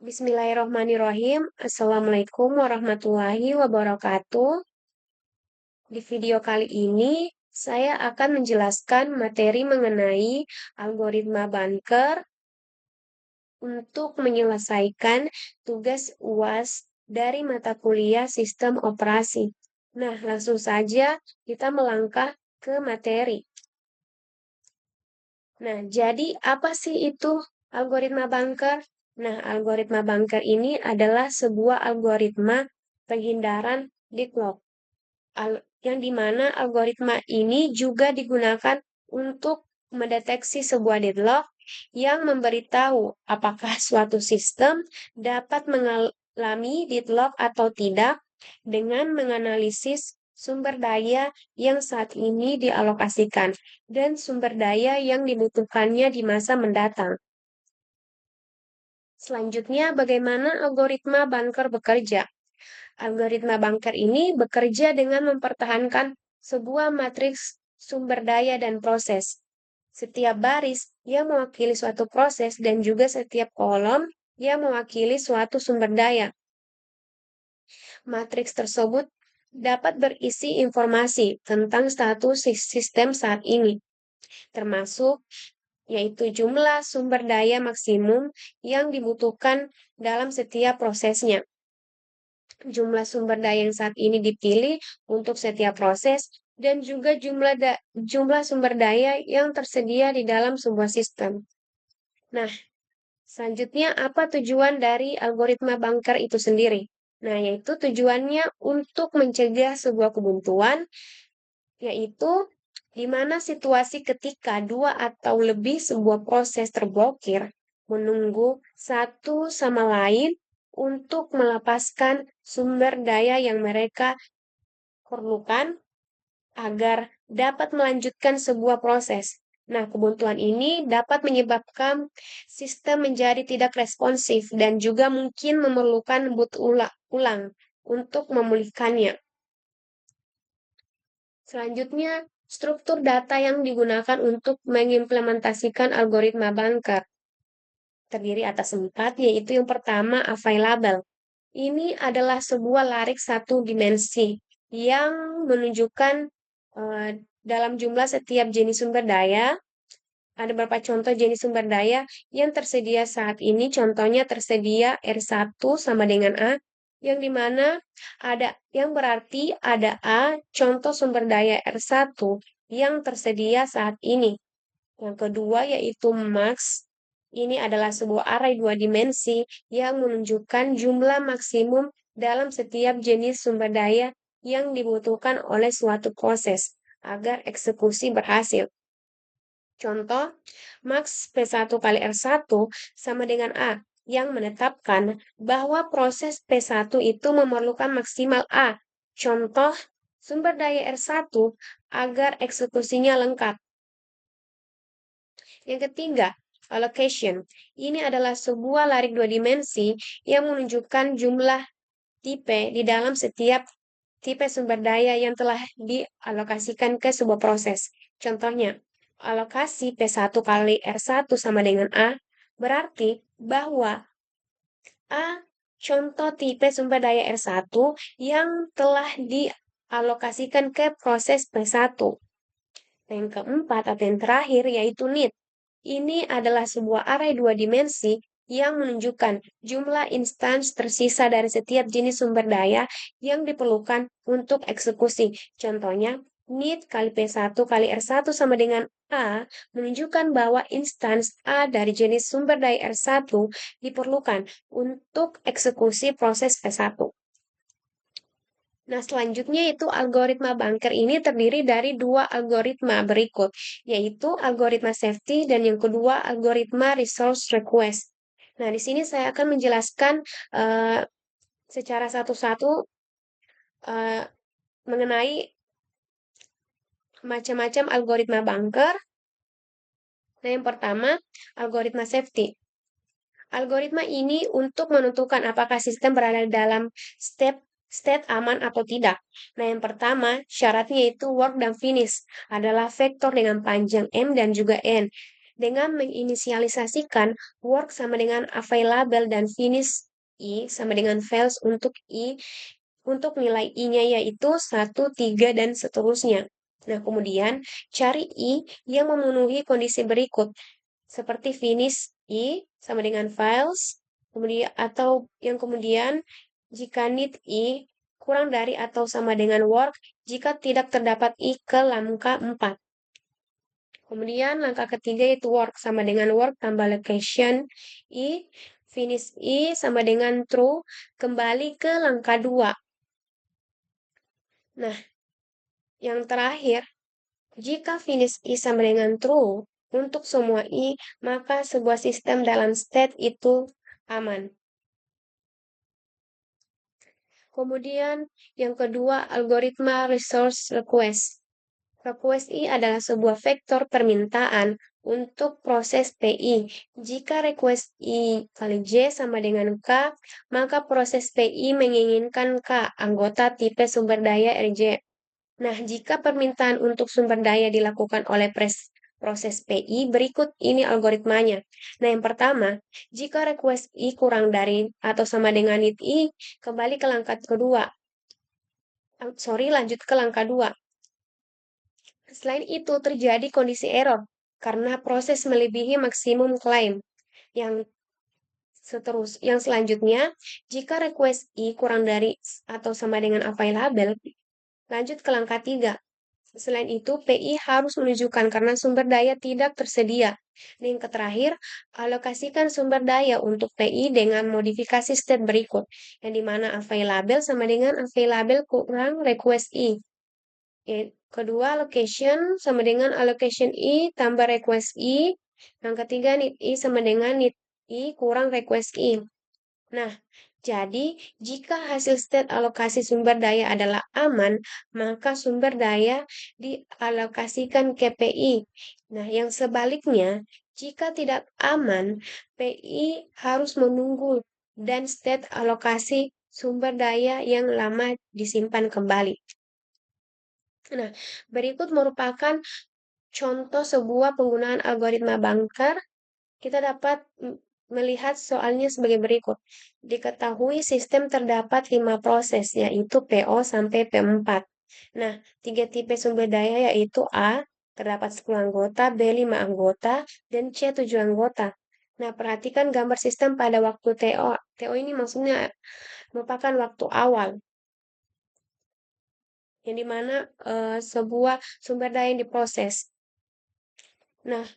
Bismillahirrohmanirrohim. Assalamualaikum warahmatullahi wabarakatuh. Di video kali ini, saya akan menjelaskan materi mengenai algoritma Bunker untuk menyelesaikan tugas UAS dari mata kuliah Sistem Operasi. Nah, langsung saja kita melangkah ke materi. Nah, jadi apa sih itu algoritma Bunker? Nah, algoritma Bunker ini adalah sebuah algoritma penghindaran deadlock, yang dimana algoritma ini juga digunakan untuk mendeteksi sebuah deadlock yang memberitahu apakah suatu sistem dapat mengalami deadlock atau tidak dengan menganalisis sumber daya yang saat ini dialokasikan dan sumber daya yang dibutuhkannya di masa mendatang. Selanjutnya, bagaimana algoritma Bunker bekerja? Algoritma Bunker ini bekerja dengan mempertahankan sebuah matriks sumber daya dan proses. Setiap baris yang mewakili suatu proses dan juga setiap kolom yang mewakili suatu sumber daya. Matriks tersebut dapat berisi informasi tentang status sistem saat ini, termasuk yaitu jumlah sumber daya maksimum yang dibutuhkan dalam setiap prosesnya. Jumlah sumber daya yang saat ini dipilih untuk setiap proses dan juga jumlah sumber daya yang tersedia di dalam sebuah sistem. Nah, selanjutnya apa tujuan dari algoritma Bunker itu sendiri? Nah, yaitu tujuannya untuk mencegah sebuah kebuntuan, yaitu di mana situasi ketika dua atau lebih sebuah proses terblokir, menunggu satu sama lain untuk melepaskan sumber daya yang mereka perlukan agar dapat melanjutkan sebuah proses. Nah, kebuntuan ini dapat menyebabkan sistem menjadi tidak responsif dan juga mungkin memerlukan boot ulang untuk memulihkannya. Selanjutnya, struktur data yang digunakan untuk mengimplementasikan algoritma Bunker terdiri atas 4, yaitu yang pertama available. Ini adalah sebuah larik satu dimensi yang menunjukkan dalam jumlah setiap jenis sumber daya. Ada beberapa contoh jenis sumber daya yang tersedia saat ini. Contohnya tersedia R1 sama dengan A, yang dimana ada yang berarti ada A contoh sumber daya R1 yang tersedia saat ini. Yang kedua yaitu max. Ini adalah sebuah array 2 dimensi yang menunjukkan jumlah maksimum dalam setiap jenis sumber daya yang dibutuhkan oleh suatu proses agar eksekusi berhasil. Contoh, max P1 kali R1 sama dengan A, yang menetapkan bahwa proses P1 itu memerlukan maksimal A. Contoh, sumber daya R1 agar eksekusinya lengkap. Yang ketiga, allocation. Ini adalah sebuah larik 2 dimensi yang menunjukkan jumlah tipe di dalam setiap tipe sumber daya yang telah dialokasikan ke sebuah proses. Contohnya, alokasi P1 kali R1 sama dengan A berarti bahwa A contoh tipe sumber daya R1 yang telah dialokasikan ke proses P1. Yang keempat atau yang terakhir yaitu need. Ini adalah sebuah array 2 dimensi yang menunjukkan jumlah instance tersisa dari setiap jenis sumber daya yang diperlukan untuk eksekusi. Contohnya, need kali P1 kali R1 sama dengan A menunjukkan bahwa instance A dari jenis sumber daya R1 diperlukan untuk eksekusi proses P1. Nah, selanjutnya itu algoritma Bunker ini terdiri dari dua algoritma berikut, yaitu algoritma safety dan yang kedua algoritma resource request. Nah, di sini saya akan menjelaskan secara satu-satu mengenai macam-macam algoritma Bunker. Nah, yang pertama, algoritma safety. Algoritma ini untuk menentukan apakah sistem berada dalam state aman atau tidak. Nah, yang pertama, syaratnya itu work dan finish adalah vektor dengan panjang M dan juga N. dengan menginisialisasikan work sama dengan available dan finish I sama dengan fails untuk nilai I-nya yaitu 1, 3, dan seterusnya. Nah, kemudian cari I yang memenuhi kondisi berikut, seperti finish I sama dengan files, kemudian atau yang kemudian jika need I kurang dari atau sama dengan work jika tidak terdapat I ke langkah 4. Kemudian langkah ketiga yaitu work sama dengan work tambah location I, finish I sama dengan true, kembali ke langkah 2. Nah, yang terakhir, jika finish I sama dengan true untuk semua I, maka sebuah sistem dalam state itu aman. Kemudian yang kedua, algoritma resource request. Request I adalah sebuah vektor permintaan untuk proses PI. Jika request I kali J sama dengan K, maka proses PI menginginkan K, anggota tipe sumber daya RJ. Nah, jika permintaan untuk sumber daya dilakukan oleh proses PI, berikut ini algoritmanya. Nah, yang pertama, jika request I kurang dari atau sama dengan need I, kembali ke langkah kedua. Lanjut ke langkah 2. Selain itu, terjadi kondisi error karena proses melebihi maksimum klaim. Yang selanjutnya, jika request I kurang dari atau sama dengan available, lanjut ke langkah 3. Selain itu, PI harus menunjukkan karena sumber daya tidak tersedia. Dan yang terakhir, alokasikan sumber daya untuk PI dengan modifikasi step berikut, yang dimana available sama dengan available kurang request I. Kedua, location sama dengan allocation I tambah request I. Yang ketiga, need I sama dengan need I kurang request I. Nah, jadi jika hasil state alokasi sumber daya adalah aman, maka sumber daya dialokasikan ke PI. Nah, yang sebaliknya, jika tidak aman, PI harus menunggu dan state alokasi sumber daya yang lama disimpan kembali. Nah, berikut merupakan contoh sebuah penggunaan algoritma bunker. Kita dapat melihat soalnya sebagai berikut. Diketahui sistem terdapat 5 proses, yaitu PO sampai P4. Nah, 3 tipe sumber daya yaitu A, terdapat 10 anggota, B 5 anggota, dan C 7 anggota. Nah, perhatikan gambar sistem pada waktu TO. TO ini maksudnya merupakan waktu awal, yang dimana sebuah sumber daya yang diproses. Nah,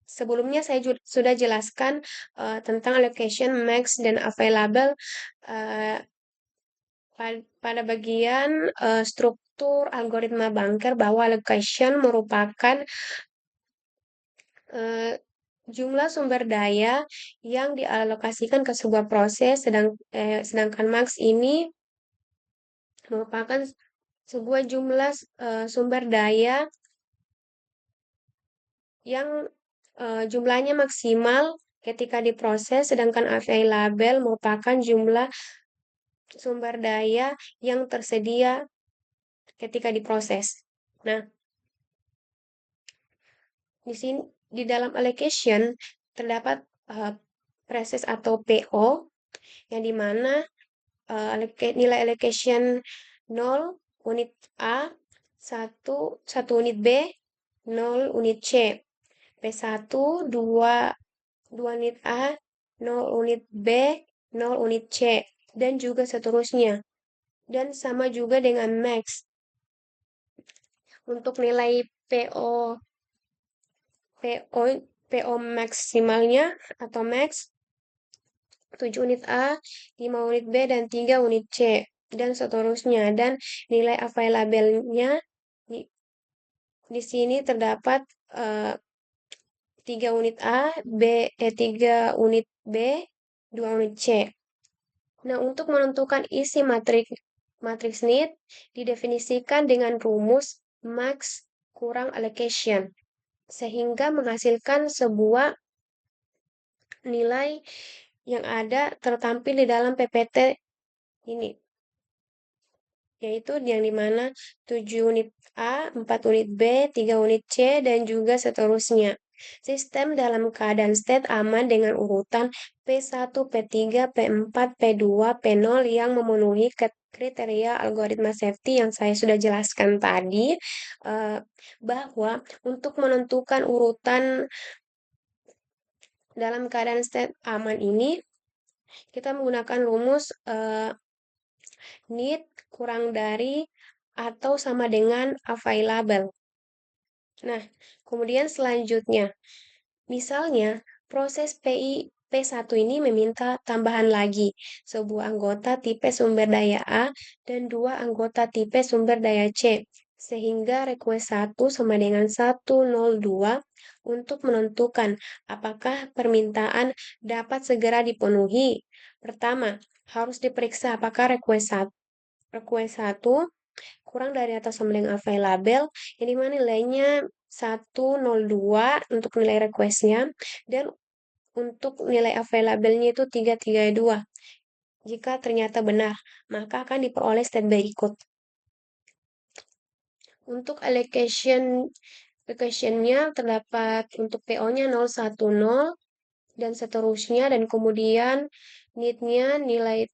sebelumnya saya sudah jelaskan tentang allocation, max, dan available uh, pada bagian struktur algoritma bunker bahwa allocation merupakan jumlah sumber daya yang dialokasikan ke sebuah proses, sedangkan max ini merupakan sebuah jumlah sumber daya yang jumlahnya maksimal ketika diproses, sedangkan available merupakan jumlah sumber daya yang tersedia ketika diproses. Nah, di sini di dalam allocation terdapat proses atau PO yang dimana nilai allocation 0 unit A, 1 unit B, 0 unit C. P1, 2 unit A, 0 unit B, 0 unit C, dan juga seterusnya. Dan sama juga dengan max. Untuk nilai PO maksimalnya atau max 7 unit A, 5 unit B, dan 3 unit C, dan seterusnya. Dan nilai available-nya di sini terdapat 3 unit A, 3 unit B, 2 unit C. Nah, untuk menentukan isi matriks need didefinisikan dengan rumus max kurang allocation, sehingga menghasilkan sebuah nilai yang ada tertampil di dalam PPT ini. yaitu yang dimana 7 unit A, 4 unit B, 3 unit C, dan juga seterusnya. Sistem dalam keadaan state aman dengan urutan P1, P3, P4, P2, P0 yang memenuhi kriteria algoritma safety yang saya sudah jelaskan tadi, bahwa untuk menentukan urutan dalam keadaan state aman ini, kita menggunakan rumus need kurang dari atau sama dengan available. Nah, kemudian selanjutnya, misalnya proses P1 ini meminta tambahan lagi sebuah anggota tipe sumber daya A dan dua anggota tipe sumber daya C, sehingga request 1 sama dengan 102 untuk menentukan apakah permintaan dapat segera dipenuhi. Pertama, harus diperiksa apakah request 1 kurang dari atau sama dengan available, yang dimana nilainya 102 untuk nilai requestnya, dan untuk nilai available-nya itu 332. Jika ternyata benar, maka akan diperoleh state berikut. Untuk allocation-nya terdapat untuk PO-nya 010 dan seterusnya, dan kemudian need-nya nilai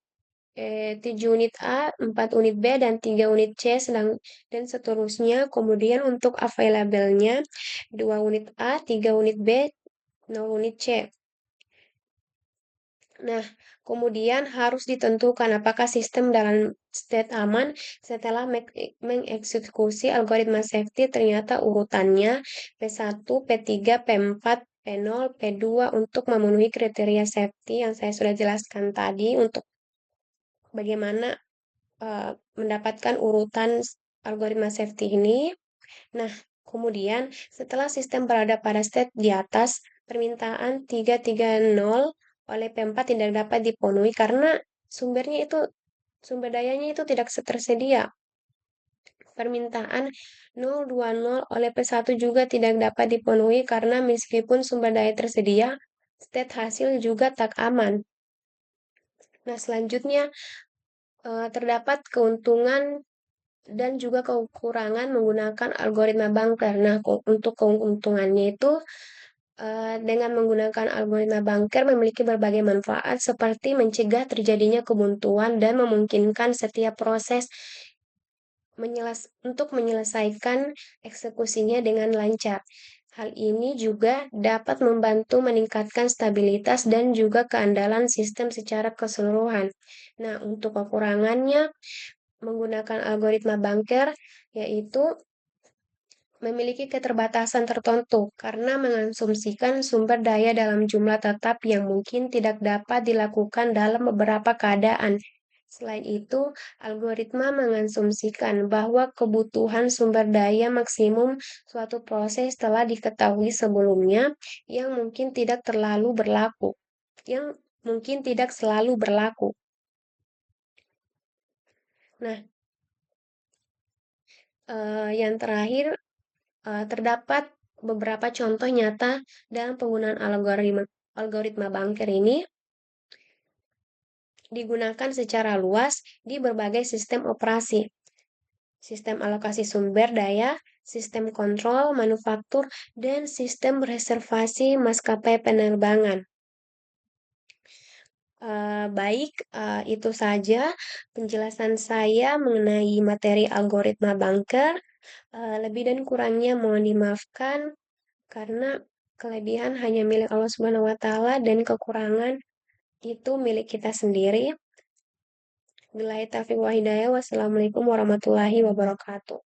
7 unit A, 4 unit B, dan 3 unit C, dan seterusnya. Kemudian untuk available-nya 2 unit A, 3 unit B, 0 unit C. Nah, kemudian harus ditentukan apakah sistem dalam state aman setelah mengeksekusi algoritma safety ternyata urutannya P1, P3, P4, P0, P2 untuk memenuhi kriteria safety yang saya sudah jelaskan tadi untuk bagaimana mendapatkan urutan algoritma safety ini. Nah, kemudian setelah sistem berada pada state di atas, permintaan 330 oleh P4 tidak dapat dipenuhi karena sumber dayanya itu tidak tersedia. Permintaan 020 oleh P1 juga tidak dapat dipenuhi karena meskipun sumber daya tersedia, state hasil juga tak aman. Nah, selanjutnya terdapat keuntungan dan juga kekurangan menggunakan algoritma bunker. Nah, untuk keuntungannya itu dengan menggunakan algoritma bunker memiliki berbagai manfaat seperti mencegah terjadinya kebuntuan dan memungkinkan setiap proses untuk menyelesaikan eksekusinya dengan lancar. Hal ini juga dapat membantu meningkatkan stabilitas dan juga keandalan sistem secara keseluruhan. Nah, untuk kekurangannya menggunakan algoritma bunker yaitu memiliki keterbatasan tertentu karena mengasumsikan sumber daya dalam jumlah tetap yang mungkin tidak dapat dilakukan dalam beberapa keadaan. Selain itu, algoritma mengasumsikan bahwa kebutuhan sumber daya maksimum suatu proses telah diketahui sebelumnya yang mungkin tidak terlalu berlaku, yang mungkin tidak selalu berlaku. Nah, yang terakhir, terdapat beberapa contoh nyata dalam penggunaan algoritma bunker ini digunakan secara luas di berbagai sistem operasi, sistem alokasi sumber daya, sistem kontrol manufaktur, dan sistem reservasi maskapai penerbangan. Baik, itu saja penjelasan saya mengenai materi algoritma bunker. Lebih dan kurangnya mohon dimaafkan karena kelebihan hanya milik Allah Subhanahu wa taala dan kekurangan itu milik kita sendiri. Billahi taufiq wa hidayah. Wassalamualaikum warahmatullahi wabarakatuh.